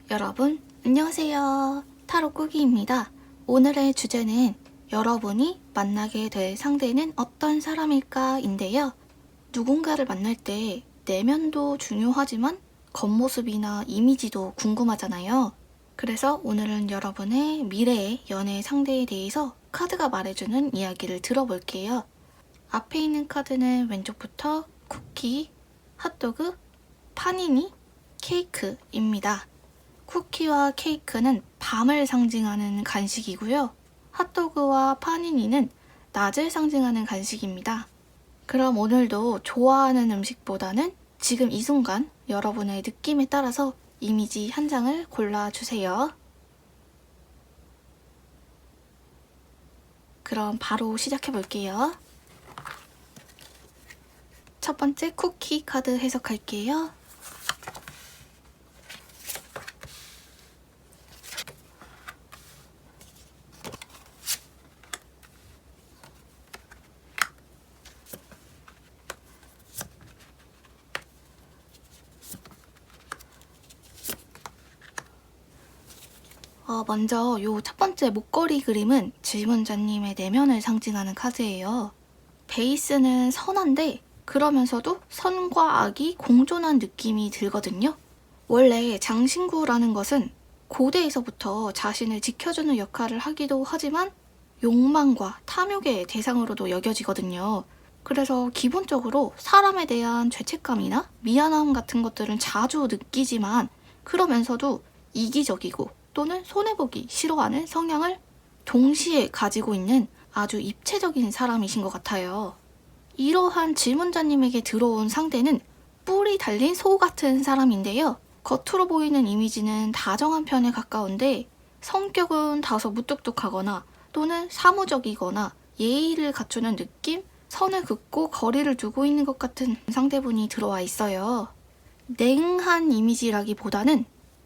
여러분, 안녕하세요. 타로 꾸기입니다. 오늘의 주제는 여러분이 만나게 될 상대는 어떤 사람일까인데요. 누군가를 만날 때 내면도 중요하지만 겉모습이나 이미지도 궁금하잖아요. 그래서 오늘은 여러분의 미래의 연애 상대에 대해서 카드가 말해주는 이야기를 들어볼게요. 앞에 있는 카드는 왼쪽부터 쿠키, 핫도그, 파니니, 케이크입니다. 쿠키와 케이크는 밤을 상징하는 간식이고요. 핫도그와 파니니는 낮을 상징하는 간식입니다. 그럼 오늘도 좋아하는 음식보다는 지금 이 순간 여러분의 느낌에 따라서 이미지 한 장을 골라주세요. 그럼 바로 시작해 볼게요. 첫 번째 쿠키 카드 해석할게요. 먼저 요 첫 번째 목걸이 그림은 질문자님의 내면을 상징하는 카드예요. 베이스는 선한데 그러면서도 선과 악이 공존한 느낌이 들거든요. 원래 장신구라는 것은 고대에서부터 자신을 지켜주는 역할을 하기도 하지만 욕망과 탐욕의 대상으로도 여겨지거든요. 그래서 기본적으로 사람에 대한 죄책감이나 미안함 같은 것들은 자주 느끼지만 그러면서도 이기적이고 또는 손해보기 싫어하는 성향을 동시에 가지고 있는 아주 입체적인 사람이신 것 같아요. 이러한 질문자님에게 들어온 상대는 뿔이 달린 소 같은 사람인데요. 겉으로 보이는 이미지는 다정한 편에 가까운데 성격은 다소 무뚝뚝하거나 또는 사무적이거나 예의를 갖추는 느낌? 선을 긋고 거리를 두고 있는 것 같은 상대분이 들어와 있어요. 냉한 이미지라기보다는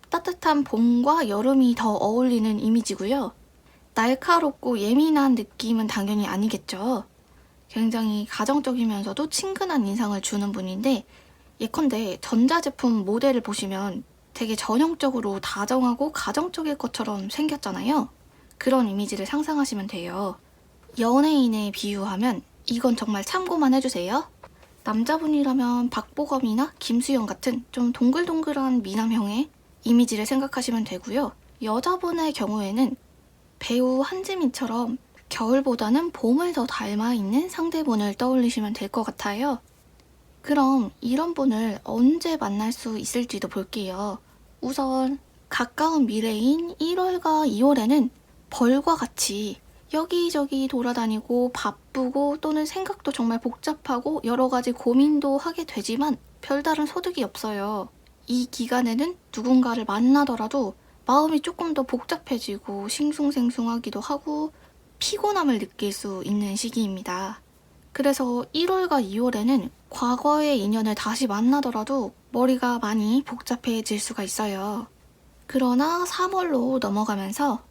따뜻한 봄과 여름이 더 어울리는 이미지고요. 날카롭고 예민한 느낌은 당연히 아니겠죠. 굉장히 가정적이면서도 친근한 인상을 주는 분인데 예컨대 전자제품 모델을 보시면 되게 전형적으로 다정하고 가정적일 것처럼 생겼잖아요. 그런 이미지를 상상하시면 돼요. 연예인에 비유하면 이건 정말 참고만 해주세요. 남자분이라면 박보검이나 김수영 같은 좀 동글동글한 미남형의 이미지를 생각하시면 되고요. 여자분의 경우에는 배우 한지민처럼 겨울보다는 봄을 더 닮아 있는 상대분을 떠올리시면 될 것 같아요. 그럼 이런 분을 언제 만날 수 있을지도 볼게요. 우선 가까운 미래인 1월과 2월에는 벌과 같이 여기저기 돌아다니고 바쁘고 또는 생각도 정말 복잡하고 여러 가지 고민도 하게 되지만 별다른 소득이 없어요. 이 기간에는 누군가를 만나더라도 마음이 조금 더 복잡해지고 싱숭생숭하기도 하고 피곤함을 느낄 수 있는 시기입니다. 그래서 1월과 2월에는 과거의 인연을 다시 만나더라도 머리가 많이 복잡해질 수가 있어요. 그러나 3월로 넘어가면서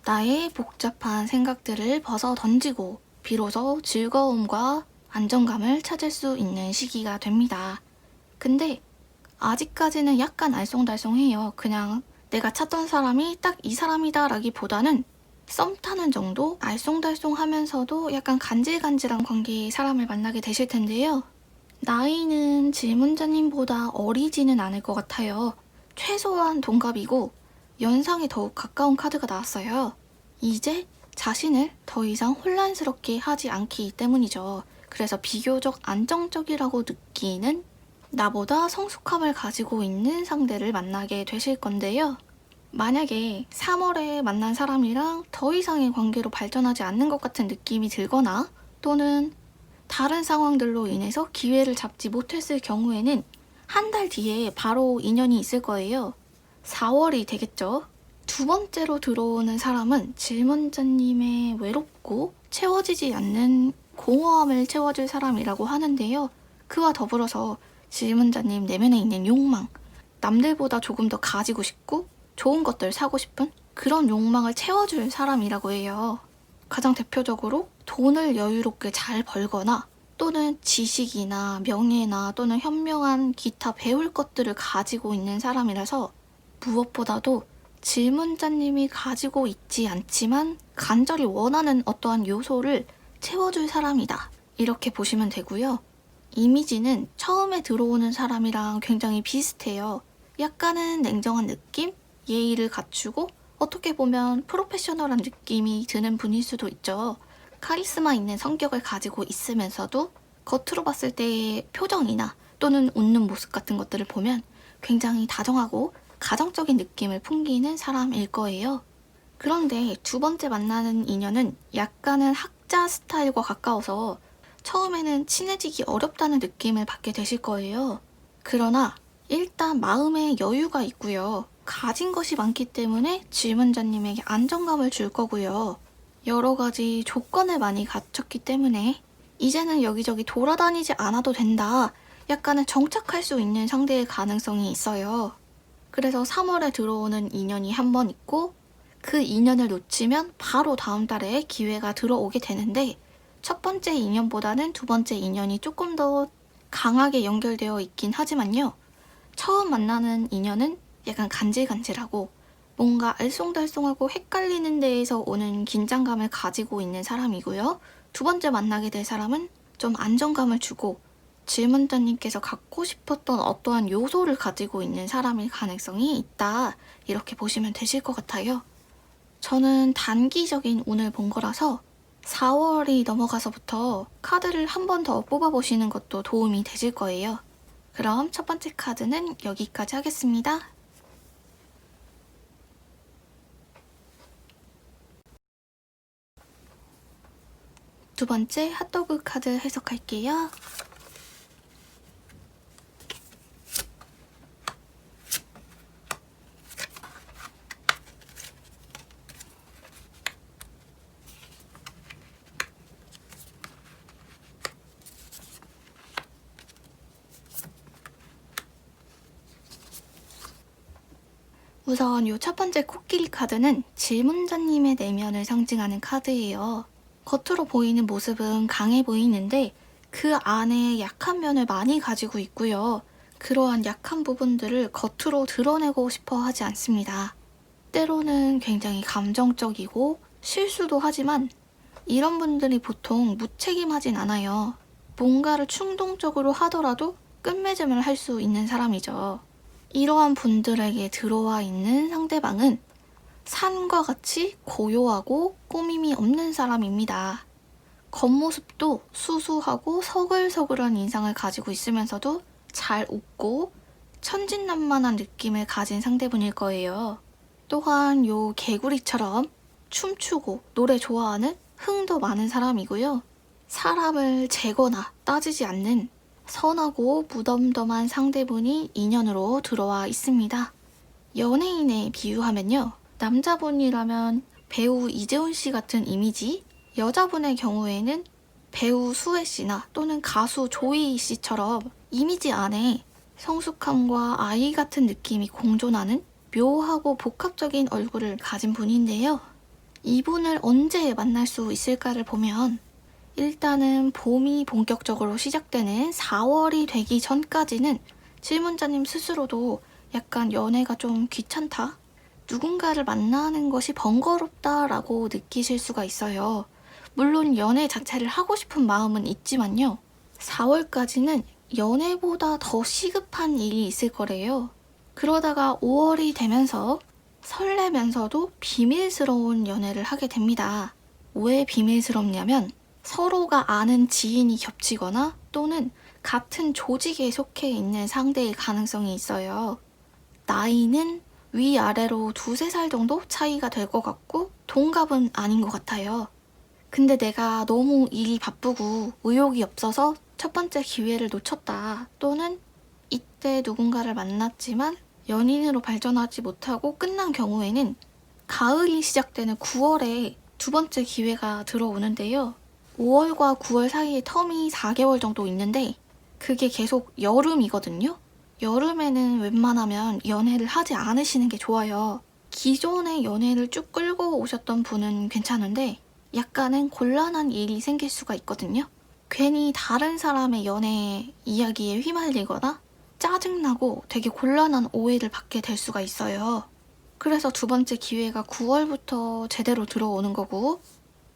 나의 복잡한 생각들을 벗어 던지고 비로소 즐거움과 안정감을 찾을 수 있는 시기가 됩니다. 근데 아직까지는 약간 알쏭달쏭해요. 그냥 내가 찾던 사람이 딱 이 사람이다 라기보다는 썸 타는 정도? 알쏭달쏭 하면서도 약간 간질간질한 관계의 사람을 만나게 되실 텐데요. 나이는 질문자님보다 어리지는 않을 것 같아요. 최소한 동갑이고 연상에 더욱 가까운 카드가 나왔어요. 이제 자신을 더 이상 혼란스럽게 하지 않기 때문이죠. 그래서 비교적 안정적이라고 느끼는 나보다 성숙함을 가지고 있는 상대를 만나게 되실 건데요. 만약에 3월에 만난 사람이랑 더 이상의 관계로 발전하지 않는 것 같은 느낌이 들거나 또는 다른 상황들로 인해서 기회를 잡지 못했을 경우에는 한 달 뒤에 바로 인연이 있을 거예요. 4월이 되겠죠. 두 번째로 들어오는 사람은 질문자님의 외롭고 채워지지 않는 공허함을 채워줄 사람이라고 하는데요. 그와 더불어서 질문자님 내면에 있는 욕망, 남들보다 조금 더 가지고 싶고 좋은 것들 사고 싶은 그런 욕망을 채워줄 사람이라고 해요. 가장 대표적으로 돈을 여유롭게 잘 벌거나 또는 지식이나 명예나 또는 현명한 기타 배울 것들을 가지고 있는 사람이라서 무엇보다도 질문자님이 가지고 있지 않지만 간절히 원하는 어떠한 요소를 채워줄 사람이다. 이렇게 보시면 되고요. 이미지는 처음에 들어오는 사람이랑 굉장히 비슷해요. 약간은 냉정한 느낌? 예의를 갖추고 어떻게 보면 프로페셔널한 느낌이 드는 분일 수도 있죠. 카리스마 있는 성격을 가지고 있으면서도 겉으로 봤을 때의 표정이나 또는 웃는 모습 같은 것들을 보면 굉장히 다정하고 가정적인 느낌을 풍기는 사람일 거예요. 그런데 두 번째 만나는 인연은 약간은 학자 스타일과 가까워서 처음에는 친해지기 어렵다는 느낌을 받게 되실 거예요. 그러나 일단 마음에 여유가 있고요. 가진 것이 많기 때문에 질문자님에게 안정감을 줄 거고요. 여러 가지 조건을 많이 갖췄기 때문에 이제는 여기저기 돌아다니지 않아도 된다. 약간은 정착할 수 있는 상대의 가능성이 있어요. 그래서 3월에 들어오는 인연이 한 번 있고 그 인연을 놓치면 바로 다음 달에 기회가 들어오게 되는데 첫 번째 인연보다는 두 번째 인연이 조금 더 강하게 연결되어 있긴 하지만요. 처음 만나는 인연은 약간 간질간질하고 뭔가 알쏭달쏭하고 헷갈리는 데에서 오는 긴장감을 가지고 있는 사람이고요. 두 번째 만나게 될 사람은 좀 안정감을 주고 질문자님께서 갖고 싶었던 어떠한 요소를 가지고 있는 사람일 가능성이 있다. 이렇게 보시면 되실 것 같아요. 저는 단기적인 운을 본 거라서 4월이 넘어가서부터 카드를 한 번 더 뽑아보시는 것도 도움이 되실 거예요. 그럼 첫 번째 카드는 여기까지 하겠습니다. 두 번째 핫도그 카드 해석할게요. 우선 이 첫 번째 코끼리 카드는 질문자님의 내면을 상징하는 카드예요. 겉으로 보이는 모습은 강해 보이는데 그 안에 약한 면을 많이 가지고 있고요. 그러한 약한 부분들을 겉으로 드러내고 싶어 하지 않습니다. 때로는 굉장히 감정적이고 실수도 하지만 이런 분들이 보통 무책임하진 않아요. 뭔가를 충동적으로 하더라도 끝맺음을 할 수 있는 사람이죠. 이러한 분들에게 들어와 있는 상대방은 산과 같이 고요하고 꾸밈이 없는 사람입니다. 겉모습도 수수하고 서글서글한 인상을 가지고 있으면서도 잘 웃고 천진난만한 느낌을 가진 상대분일 거예요. 또한 요 개구리처럼 춤추고 노래 좋아하는 흥도 많은 사람이고요. 사람을 재거나 따지지 않는 선하고 무덤덤한 상대분이 인연으로 들어와 있습니다. 연예인에 비유하면요. 남자분이라면 배우 이재훈 씨 같은 이미지, 여자분의 경우에는 배우 수혜 씨나 또는 가수 조이 씨처럼 이미지 안에 성숙함과 아이 같은 느낌이 공존하는 묘하고 복합적인 얼굴을 가진 분인데요. 이분을 언제 만날 수 있을까를 보면 일단은 봄이 본격적으로 시작되는 4월이 되기 전까지는 질문자님 스스로도 약간 연애가 좀 귀찮다? 누군가를 만나는 것이 번거롭다라고 느끼실 수가 있어요. 물론 연애 자체를 하고 싶은 마음은 있지만요. 4월까지는 연애보다 더 시급한 일이 있을 거래요. 그러다가 5월이 되면서 설레면서도 비밀스러운 연애를 하게 됩니다. 왜 비밀스럽냐면 서로가 아는 지인이 겹치거나 또는 같은 조직에 속해 있는 상대일 가능성이 있어요. 나이는 위아래로 2~3살 정도 차이가 될 것 같고 동갑은 아닌 것 같아요. 근데 내가 너무 일이 바쁘고 의욕이 없어서 첫 번째 기회를 놓쳤다. 또는 이때 누군가를 만났지만 연인으로 발전하지 못하고 끝난 경우에는 가을이 시작되는 9월에 두 번째 기회가 들어오는데요. 5월과 9월 사이에 텀이 4개월 정도 있는데 그게 계속 여름이거든요. 여름에는 웬만하면 연애를 하지 않으시는 게 좋아요. 기존의 연애를 쭉 끌고 오셨던 분은 괜찮은데 약간은 곤란한 일이 생길 수가 있거든요. 괜히 다른 사람의 연애 이야기에 휘말리거나 짜증나고 되게 곤란한 오해를 받게 될 수가 있어요. 그래서 두 번째 기회가 9월부터 제대로 들어오는 거고,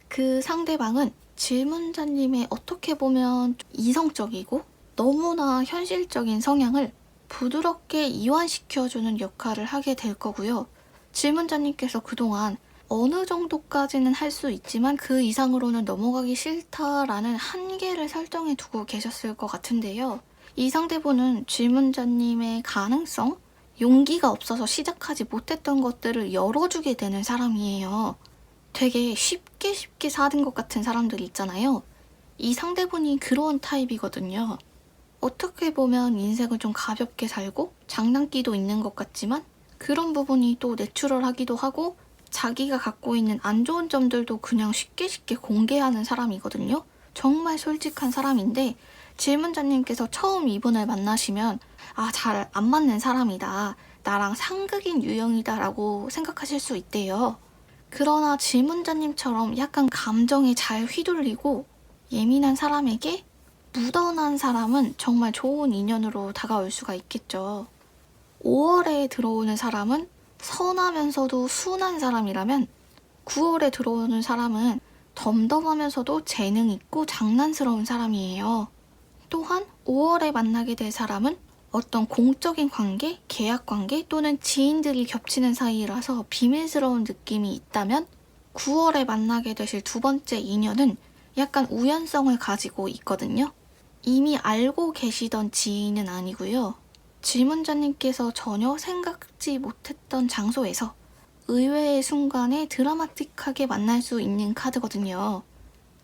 그 상대방은 질문자님의 어떻게 보면 이성적이고 너무나 현실적인 성향을 부드럽게 이완시켜주는 역할을 하게 될 거고요. 질문자님께서 그동안 어느 정도까지는 할 수 있지만 그 이상으로는 넘어가기 싫다라는 한계를 설정해 두고 계셨을 것 같은데요. 이 상대분은 질문자님의 가능성, 용기가 없어서 시작하지 못했던 것들을 열어주게 되는 사람이에요. 되게 쉽게 사는 것 같은 사람들이 있잖아요. 이 상대분이 그런 타입이거든요. 어떻게 보면 인생을 좀 가볍게 살고 장난기도 있는 것 같지만 그런 부분이 또 내추럴하기도 하고 자기가 갖고 있는 안 좋은 점들도 그냥 쉽게 공개하는 사람이거든요. 정말 솔직한 사람인데 질문자님께서 처음 이분을 만나시면 잘 안 맞는 사람이다. 나랑 상극인 유형이다 라고 생각하실 수 있대요. 그러나 질문자님처럼 약간 감정에 잘 휘둘리고 예민한 사람에게 묻어난 사람은 정말 좋은 인연으로 다가올 수가 있겠죠. 5월에 들어오는 사람은 선하면서도 순한 사람이라면 9월에 들어오는 사람은 덤덤하면서도 재능 있고 장난스러운 사람이에요. 또한 5월에 만나게 될 사람은 어떤 공적인 관계, 계약 관계 또는 지인들이 겹치는 사이라서 비밀스러운 느낌이 있다면 9월에 만나게 되실 두 번째 인연은 약간 우연성을 가지고 있거든요. 이미 알고 계시던 지인은 아니고요. 질문자님께서 전혀 생각지 못했던 장소에서 의외의 순간에 드라마틱하게 만날 수 있는 카드거든요.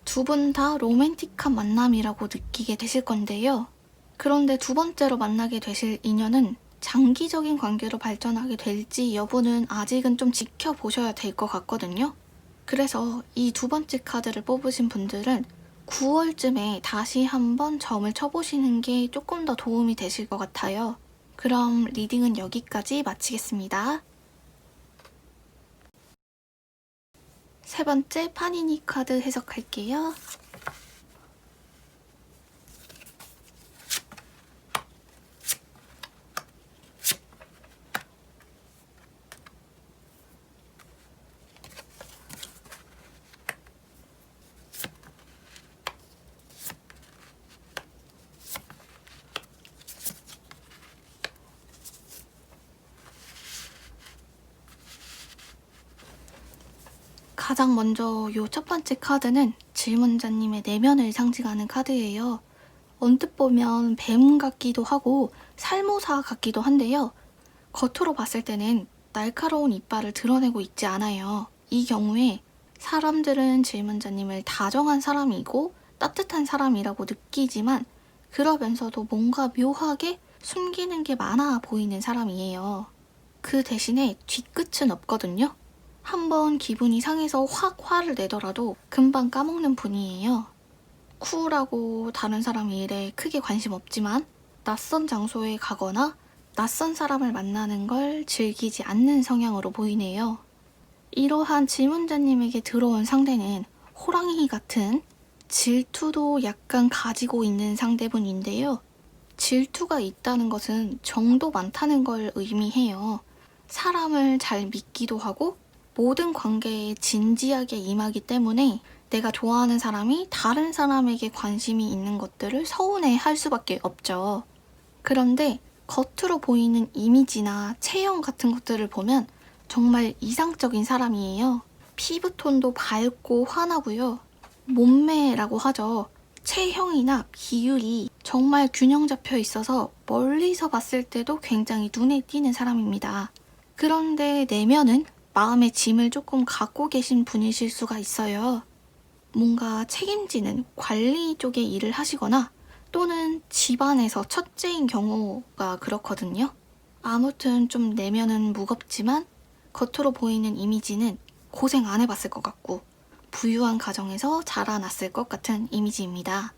두 분 다 로맨틱한 만남이라고 느끼게 되실 건데요. 그런데 두 번째로 만나게 되실 인연은 장기적인 관계로 발전하게 될지 여부는 아직은 좀 지켜보셔야 될 것 같거든요. 그래서 이 두 번째 카드를 뽑으신 분들은 9월쯤에 다시 한번 점을 쳐보시는 게 조금 더 도움이 되실 것 같아요. 그럼 리딩은 여기까지 마치겠습니다. 세 번째 파니니 카드 해석할게요. 가장 먼저 이 첫 번째 카드는 질문자님의 내면을 상징하는 카드예요. 언뜻 보면 뱀 같기도 하고 살모사 같기도 한데요. 겉으로 봤을 때는 날카로운 이빨을 드러내고 있지 않아요. 이 경우에 사람들은 질문자님을 다정한 사람이고 따뜻한 사람이라고 느끼지만 그러면서도 뭔가 묘하게 숨기는 게 많아 보이는 사람이에요. 그 대신에 뒤끝은 없거든요. 한번 기분이 상해서 확 화를 내더라도 금방 까먹는 분이에요. 쿨하고 다른 사람 일에 크게 관심 없지만 낯선 장소에 가거나 낯선 사람을 만나는 걸 즐기지 않는 성향으로 보이네요. 이러한 질문자님에게 들어온 상대는 호랑이 같은 질투도 약간 가지고 있는 상대분인데요. 질투가 있다는 것은 정도 많다는 걸 의미해요. 사람을 잘 믿기도 하고 모든 관계에 진지하게 임하기 때문에 내가 좋아하는 사람이 다른 사람에게 관심이 있는 것들을 서운해 할 수밖에 없죠. 그런데 겉으로 보이는 이미지나 체형 같은 것들을 보면 정말 이상적인 사람이에요. 피부톤도 밝고 환하고요. 몸매라고 하죠. 체형이나 비율이 정말 균형 잡혀 있어서 멀리서 봤을 때도 굉장히 눈에 띄는 사람입니다. 그런데 내면은 마음의 짐을 조금 갖고 계신 분이실 수가 있어요. 뭔가 책임지는 관리 쪽의 일을 하시거나 또는 집안에서 첫째인 경우가 그렇거든요. 아무튼 좀 내면은 무겁지만 겉으로 보이는 이미지는 고생 안 해봤을 것 같고 부유한 가정에서 자라났을 것 같은 이미지입니다.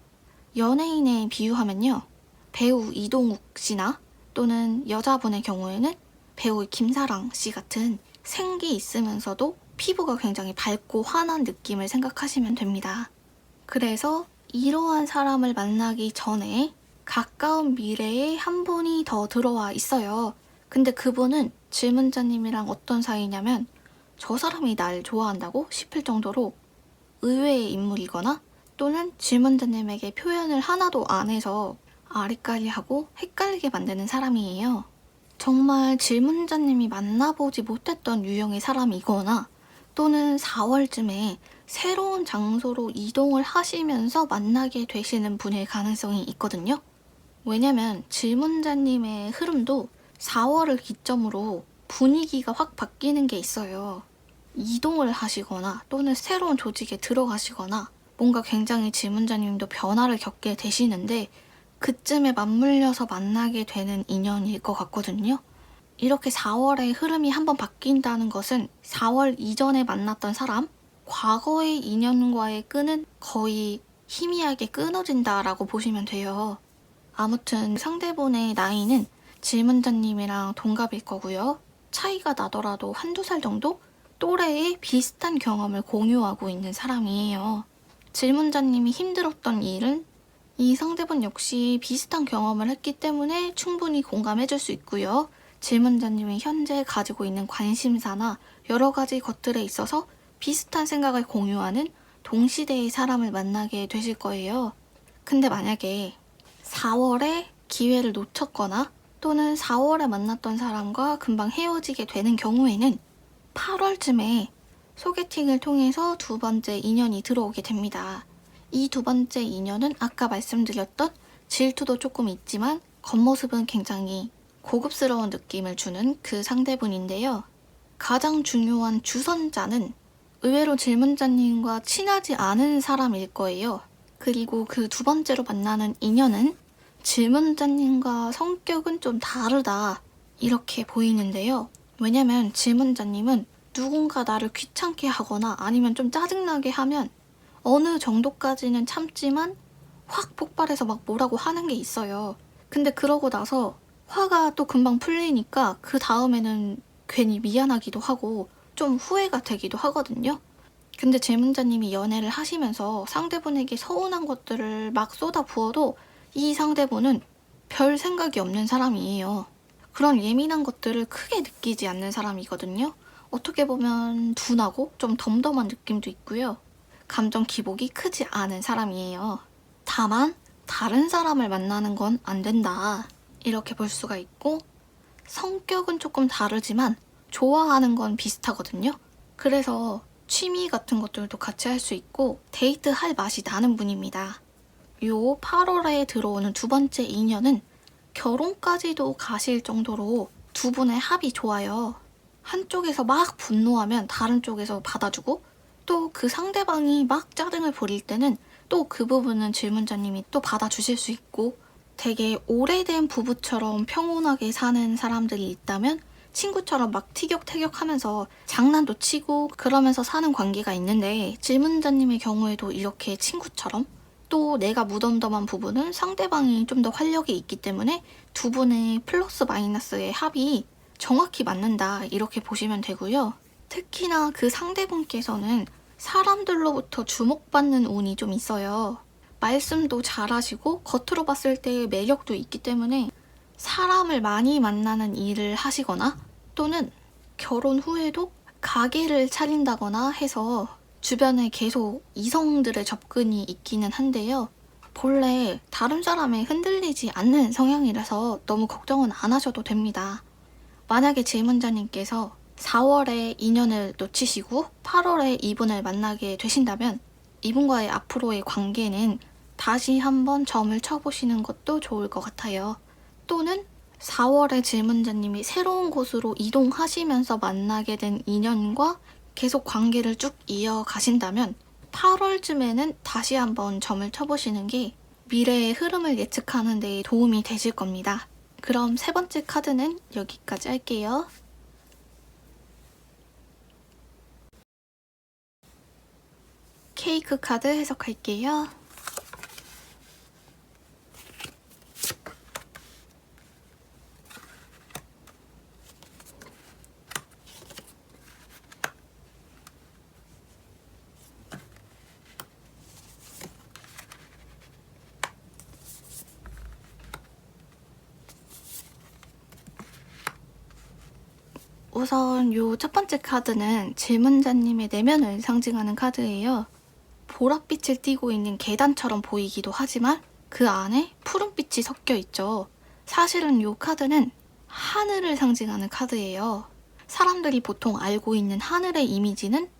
연예인에 비유하면요. 배우 이동욱 씨나 또는 여자분의 경우에는 배우 김사랑 씨 같은 생기 있으면서도 피부가 굉장히 밝고 환한 느낌을 생각하시면 됩니다. 그래서 이러한 사람을 만나기 전에 가까운 미래에 한 분이 더 들어와 있어요. 근데 그분은 질문자님이랑 어떤 사이냐면 저 사람이 날 좋아한다고 싶을 정도로 의외의 인물이거나 또는 질문자님에게 표현을 하나도 안 해서 아리까리하고 헷갈리게 만드는 사람이에요. 정말 질문자님이 만나보지 못했던 유형의 사람이거나 또는 4월쯤에 새로운 장소로 이동을 하시면서 만나게 되시는 분일 가능성이 있거든요. 왜냐면 질문자님의 흐름도 4월을 기점으로 분위기가 확 바뀌는 게 있어요. 이동을 하시거나 또는 새로운 조직에 들어가시거나 뭔가 굉장히 질문자님도 변화를 겪게 되시는데 그쯤에 맞물려서 만나게 되는 인연일 것 같거든요. 이렇게 4월의 흐름이 한번 바뀐다는 것은 4월 이전에 만났던 사람, 과거의 인연과의 끈은 거의 희미하게 끊어진다라고 보시면 돼요. 아무튼 상대분의 나이는 질문자님이랑 동갑일 거고요. 차이가 나더라도 한두 살 정도? 또래의 비슷한 경험을 공유하고 있는 사람이에요. 질문자님이 힘들었던 일은 이 상대분 역시 비슷한 경험을 했기 때문에 충분히 공감해줄 수 있고요. 질문자님이 현재 가지고 있는 관심사나 여러 가지 것들에 있어서 비슷한 생각을 공유하는 동시대의 사람을 만나게 되실 거예요. 근데 만약에 4월에 기회를 놓쳤거나 또는 4월에 만났던 사람과 금방 헤어지게 되는 경우에는 8월쯤에 소개팅을 통해서 두 번째 인연이 들어오게 됩니다. 이 두 번째 인연은 아까 말씀드렸던 질투도 조금 있지만 겉모습은 굉장히 고급스러운 느낌을 주는 그 상대분인데요. 가장 중요한 주선자는 의외로 질문자님과 친하지 않은 사람일 거예요. 그리고 그 두 번째로 만나는 인연은 질문자님과 성격은 좀 다르다 이렇게 보이는데요. 왜냐면 질문자님은 누군가 나를 귀찮게 하거나 아니면 좀 짜증나게 하면 어느 정도까지는 참지만 확 폭발해서 막 뭐라고 하는 게 있어요. 근데 그러고 나서 화가 또 금방 풀리니까 그 다음에는 괜히 미안하기도 하고 좀 후회가 되기도 하거든요. 근데 질문자님이 연애를 하시면서 상대분에게 서운한 것들을 막 쏟아부어도 이 상대분은 별 생각이 없는 사람이에요. 그런 예민한 것들을 크게 느끼지 않는 사람이거든요. 어떻게 보면 둔하고 좀 덤덤한 느낌도 있고요. 감정 기복이 크지 않은 사람이에요. 다만 다른 사람을 만나는 건 안 된다. 이렇게 볼 수가 있고 성격은 조금 다르지만 좋아하는 건 비슷하거든요. 그래서 취미 같은 것들도 같이 할 수 있고 데이트할 맛이 나는 분입니다. 요 8월에 들어오는 두 번째 인연은 결혼까지도 가실 정도로 두 분의 합이 좋아요. 한쪽에서 막 분노하면 다른 쪽에서 받아주고 또 그 상대방이 막 짜증을 부릴 때는 또 그 부분은 질문자님이 또 받아주실 수 있고 되게 오래된 부부처럼 평온하게 사는 사람들이 있다면 친구처럼 막 티격태격하면서 장난도 치고 그러면서 사는 관계가 있는데 질문자님의 경우에도 이렇게 친구처럼 또 내가 무덤덤한 부분은 상대방이 좀 더 활력이 있기 때문에 두 분의 플러스 마이너스의 합이 정확히 맞는다 이렇게 보시면 되고요. 특히나 그 상대분께서는 사람들로부터 주목받는 운이 좀 있어요. 말씀도 잘하시고 겉으로 봤을 때 매력도 있기 때문에 사람을 많이 만나는 일을 하시거나 또는 결혼 후에도 가게를 차린다거나 해서 주변에 계속 이성들의 접근이 있기는 한데요. 본래 다른 사람에 흔들리지 않는 성향이라서 너무 걱정은 안 하셔도 됩니다. 만약에 질문자님께서 4월에 인연을 놓치시고 8월에 이분을 만나게 되신다면 이분과의 앞으로의 관계는 다시 한번 점을 쳐보시는 것도 좋을 것 같아요. 또는 4월에 질문자님이 새로운 곳으로 이동하시면서 만나게 된 인연과 계속 관계를 쭉 이어가신다면 8월쯤에는 다시 한번 점을 쳐보시는 게 미래의 흐름을 예측하는 데 도움이 되실 겁니다. 그럼 세 번째 카드는 여기까지 할게요. 케이크 카드 해석할게요. 우선 요 첫 번째 카드는 질문자님의 내면을 상징하는 카드예요. 보랏빛을 띠고 있는 계단처럼 보이기도 하지만 그 안에 푸른빛이 섞여 있죠. 사실은 이 카드는 하늘을 상징하는 카드예요. 사람들이 보통 알고 있는 하늘의 이미지는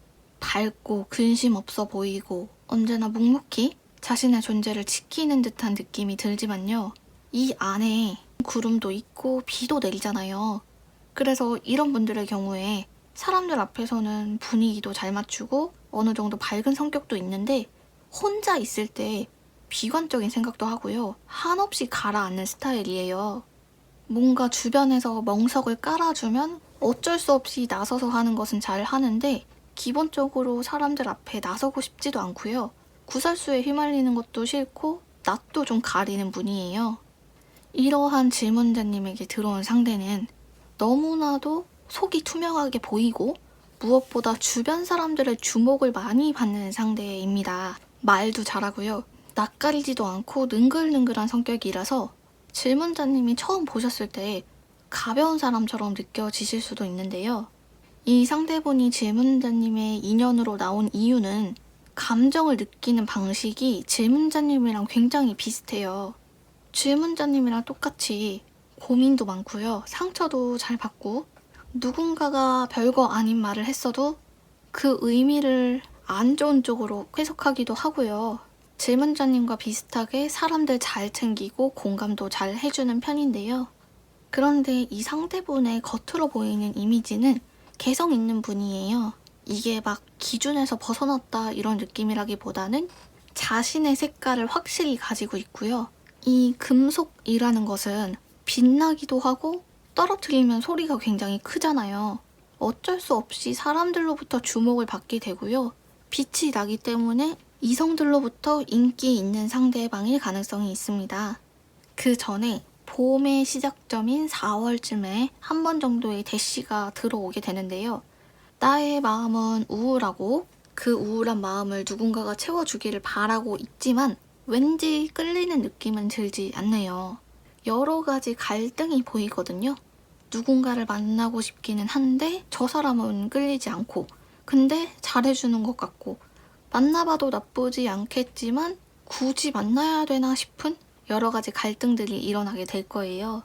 밝고 근심 없어 보이고 언제나 묵묵히 자신의 존재를 지키는 듯한 느낌이 들지만요. 이 안에 구름도 있고 비도 내리잖아요. 그래서 이런 분들의 경우에 사람들 앞에서는 분위기도 잘 맞추고 어느 정도 밝은 성격도 있는데 혼자 있을 때 비관적인 생각도 하고요. 한없이 가라앉는 스타일이에요. 뭔가 주변에서 멍석을 깔아주면 어쩔 수 없이 나서서 하는 것은 잘 하는데 기본적으로 사람들 앞에 나서고 싶지도 않고요. 구설수에 휘말리는 것도 싫고 낯도 좀 가리는 분이에요. 이러한 질문자님에게 들어온 상대는 너무나도 속이 투명하게 보이고 무엇보다 주변 사람들의 주목을 많이 받는 상대입니다. 말도 잘하고요. 낯가리지도 않고 능글능글한 성격이라서 질문자님이 처음 보셨을 때 가벼운 사람처럼 느껴지실 수도 있는데요. 이 상대분이 질문자님의 인연으로 나온 이유는 감정을 느끼는 방식이 질문자님이랑 굉장히 비슷해요. 질문자님이랑 똑같이 고민도 많고요. 상처도 잘 받고 누군가가 별거 아닌 말을 했어도 그 의미를 안 좋은 쪽으로 해석하기도 하고요. 질문자님과 비슷하게 사람들 잘 챙기고 공감도 잘 해주는 편인데요. 그런데 이 상대분의 겉으로 보이는 이미지는 개성 있는 분이에요. 이게 막 기준에서 벗어났다 이런 느낌이라기보다는 자신의 색깔을 확실히 가지고 있고요. 이 금속이라는 것은 빛나기도 하고 떨어뜨리면 소리가 굉장히 크잖아요. 어쩔 수 없이 사람들로부터 주목을 받게 되고요. 빛이 나기 때문에 이성들로부터 인기 있는 상대방일 가능성이 있습니다. 그 전에 봄의 시작점인 4월쯤에 한 번 정도의 대시가 들어오게 되는데요. 나의 마음은 우울하고 그 우울한 마음을 누군가가 채워주기를 바라고 있지만 왠지 끌리는 느낌은 들지 않네요. 여러 가지 갈등이 보이거든요. 누군가를 만나고 싶기는 한데 저 사람은 끌리지 않고 근데 잘해주는 것 같고 만나봐도 나쁘지 않겠지만 굳이 만나야 되나 싶은 여러 가지 갈등들이 일어나게 될 거예요.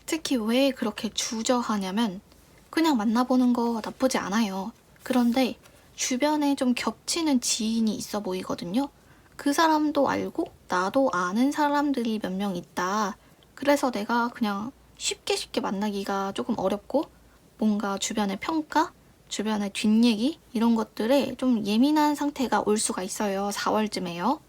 특히 왜 그렇게 주저하냐면 그냥 만나보는 거 나쁘지 않아요. 그런데 주변에 좀 겹치는 지인이 있어 보이거든요. 그 사람도 알고 나도 아는 사람들이 몇 명 있다. 그래서 내가 그냥 쉽게 만나기가 조금 어렵고 뭔가 주변의 평가, 주변의 뒷얘기 이런 것들에 좀 예민한 상태가 올 수가 있어요. 4월쯤에요.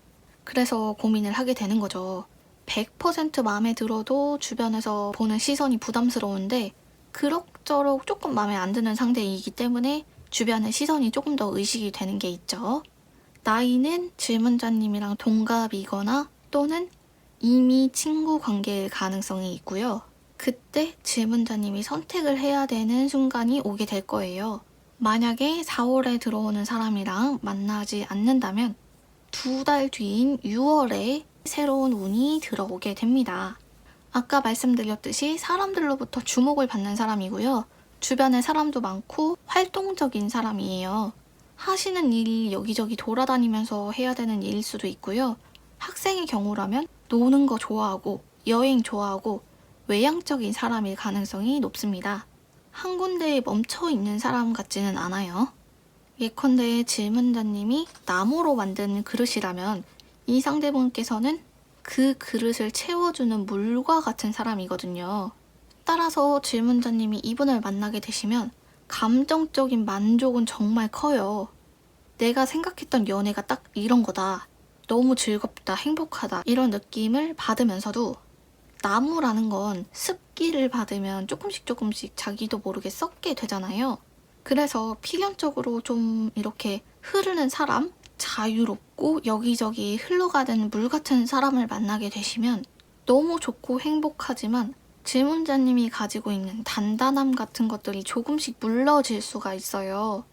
그래서 고민을 하게 되는 거죠. 100% 마음에 들어도 주변에서 보는 시선이 부담스러운데 그럭저럭 조금 마음에 안 드는 상대이기 때문에 주변의 시선이 조금 더 의식이 되는 게 있죠. 나이는 질문자님이랑 동갑이거나 또는 이미 친구 관계일 가능성이 있고요. 그때 질문자님이 선택을 해야 되는 순간이 오게 될 거예요. 만약에 4월에 들어오는 사람이랑 만나지 않는다면 2달 뒤인 6월에 새로운 운이 들어오게 됩니다. 아까 말씀드렸듯이 사람들로부터 주목을 받는 사람이고요. 주변에 사람도 많고 활동적인 사람이에요. 하시는 일이 여기저기 돌아다니면서 해야 되는 일일 수도 있고요. 학생의 경우라면 노는 거 좋아하고 여행 좋아하고 외향적인 사람일 가능성이 높습니다. 한 군데에 멈춰 있는 사람 같지는 않아요. 예컨대 질문자님이 나무로 만든 그릇이라면 이 상대분께서는 그 그릇을 채워주는 물과 같은 사람이거든요. 따라서 질문자님이 이분을 만나게 되시면 감정적인 만족은 정말 커요. 내가 생각했던 연애가 딱 이런 거다. 너무 즐겁다, 행복하다 이런 느낌을 받으면서도 나무라는 건 습기를 받으면 조금씩 자기도 모르게 썩게 되잖아요. 그래서 필연적으로 좀 이렇게 흐르는 사람, 자유롭고 여기저기 흘러가는 물 같은 사람을 만나게 되시면 너무 좋고 행복하지만 질문자님이 가지고 있는 단단함 같은 것들이 조금씩 물러질 수가 있어요.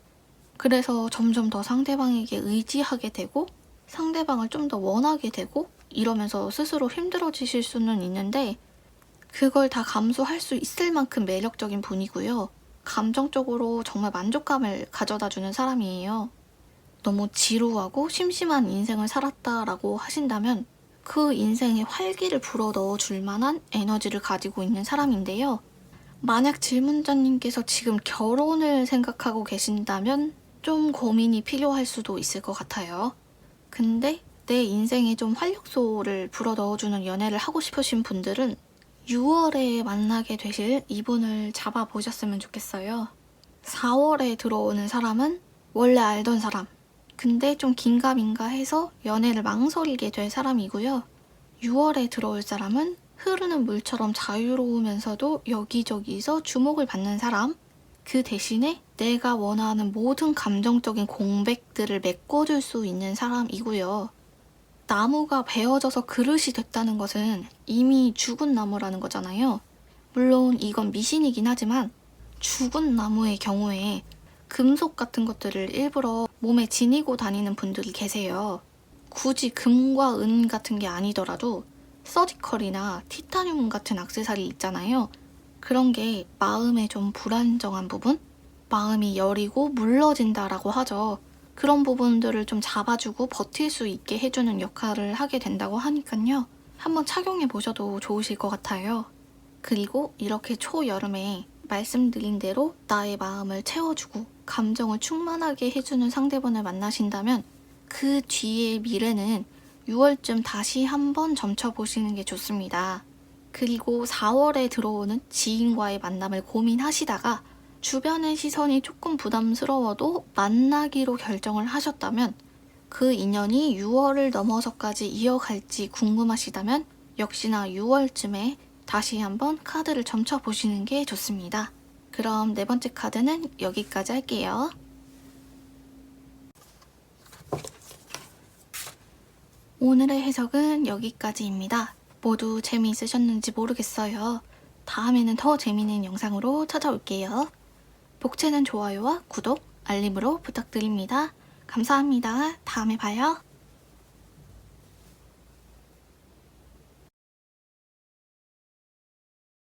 그래서 점점 더 상대방에게 의지하게 되고 상대방을 좀 더 원하게 되고 이러면서 스스로 힘들어지실 수는 있는데 그걸 다 감수할 수 있을 만큼 매력적인 분이고요. 감정적으로 정말 만족감을 가져다 주는 사람이에요. 너무 지루하고 심심한 인생을 살았다라고 하신다면 그 인생에 활기를 불어 넣어줄 만한 에너지를 가지고 있는 사람인데요. 만약 질문자님께서 지금 결혼을 생각하고 계신다면 좀 고민이 필요할 수도 있을 것 같아요. 근데 내 인생에 좀 활력소를 불어 넣어주는 연애를 하고 싶으신 분들은 6월에 만나게 되실 이분을 잡아보셨으면 좋겠어요. 4월에 들어오는 사람은 원래 알던 사람, 근데 좀 긴가민가 해서 연애를 망설이게 될 사람이고요. 6월에 들어올 사람은 흐르는 물처럼 자유로우면서도 여기저기서 주목을 받는 사람, 그 대신에 내가 원하는 모든 감정적인 공백들을 메꿔줄 수 있는 사람이고요. 나무가 베어져서 그릇이 됐다는 것은 이미 죽은 나무라는 거잖아요. 물론 이건 미신이긴 하지만 죽은 나무의 경우에 금속 같은 것들을 일부러 몸에 지니고 다니는 분들이 계세요. 굳이 금과 은 같은 게 아니더라도 서지컬이나 티타늄 같은 액세서리 있잖아요. 그런 게 마음에 좀 불안정한 부분? 마음이 여리고 물러진다라고 하죠. 그런 부분들을 좀 잡아주고 버틸 수 있게 해주는 역할을 하게 된다고 하니까요. 한번 착용해 보셔도 좋으실 것 같아요. 그리고 이렇게 초여름에 말씀드린 대로 나의 마음을 채워주고 감정을 충만하게 해주는 상대분을 만나신다면 그 뒤의 미래는 6월쯤 다시 한번 점쳐보시는 게 좋습니다. 그리고 4월에 들어오는 지인과의 만남을 고민하시다가 주변의 시선이 조금 부담스러워도 만나기로 결정을 하셨다면 그 인연이 6월을 넘어서까지 이어갈지 궁금하시다면 역시나 6월쯤에 다시 한번 카드를 점쳐보시는 게 좋습니다. 그럼 네 번째 카드는 여기까지 할게요. 오늘의 해석은 여기까지입니다. 모두 재미있으셨는지 모르겠어요. 다음에는 더 재미있는 영상으로 찾아올게요. 복채는 좋아요와 구독, 알림으로 부탁드립니다. 감사합니다. 다음에 봐요.